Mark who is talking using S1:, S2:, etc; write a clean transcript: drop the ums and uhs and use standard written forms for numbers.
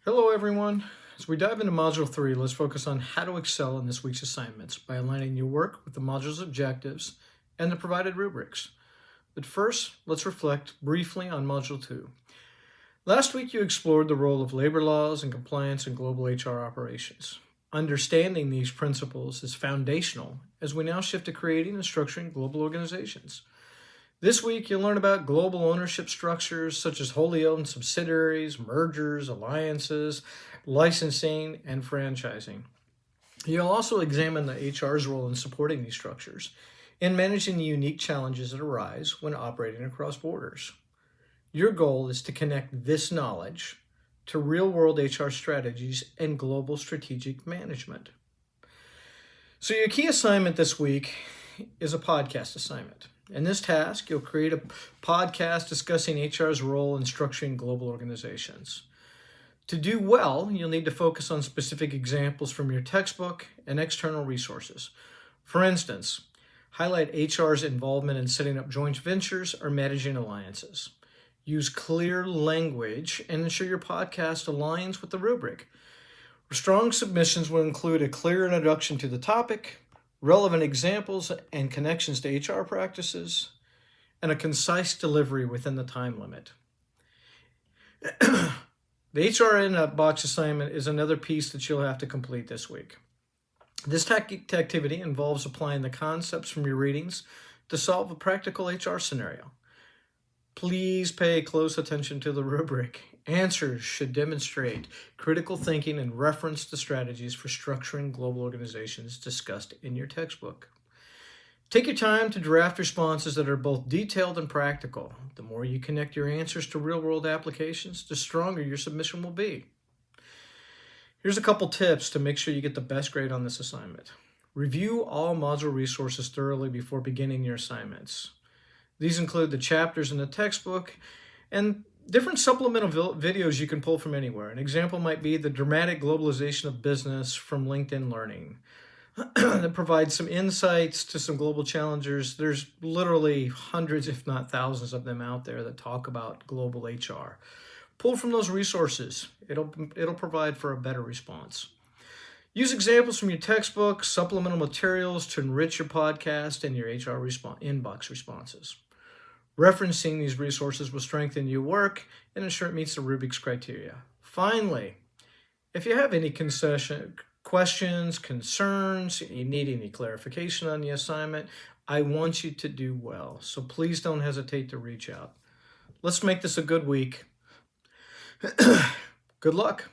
S1: Hello everyone. As we dive into Module 3, let's focus on how to excel in this week's assignments by aligning your work with the module's objectives and the provided rubrics. But first, let's reflect briefly on Module 2. Last week you explored the role of labor laws and compliance in global HR operations. Understanding these principles is foundational as we now shift to creating and structuring global organizations. This week, you'll learn about global ownership structures such as wholly owned subsidiaries, mergers, alliances, licensing, and franchising. You'll also examine the HR's role in supporting these structures and managing the unique challenges that arise when operating across borders. Your goal is to connect this knowledge to real-world HR strategies and global strategic management. So your key assignment this week is a podcast assignment. In this task, you'll create a podcast discussing HR's role in structuring global organizations. To do well, you'll need to focus on specific examples from your textbook and external resources. For instance, highlight HR's involvement in setting up joint ventures or managing alliances. Use clear language and ensure your podcast aligns with the rubric. Strong submissions will include a clear introduction to the topic, relevant examples and connections to HR practices, and a concise delivery within the time limit. The HRM box assignment is another piece that you'll have to complete this week. This activity involves applying the concepts from your readings to solve a practical HR scenario. Please pay close attention to the rubric. Answers should demonstrate critical thinking and reference the strategies for structuring global organizations discussed in your textbook. Take your time to draft responses that are both detailed and practical. The more you connect your answers to real-world applications, the stronger your submission will be. Here's a couple tips to make sure you get the best grade on this assignment. Review all module resources thoroughly before beginning your assignments. These include the chapters in the textbook and different supplemental videos you can pull from anywhere. An example might be the dramatic globalization of business from LinkedIn Learning that provides some insights to some global challengers. There's literally hundreds, if not thousands of them out there that talk about global HR. Pull from those resources. It'll provide for a better response. Use examples from your textbook, supplemental materials to enrich your podcast and your HR inbox responses. Referencing these resources will strengthen your work and ensure it meets the rubric's criteria. Finally, if you have any questions, concerns, you need any clarification on the assignment, I want you to do well. So please don't hesitate to reach out. Let's make this a good week. Good luck.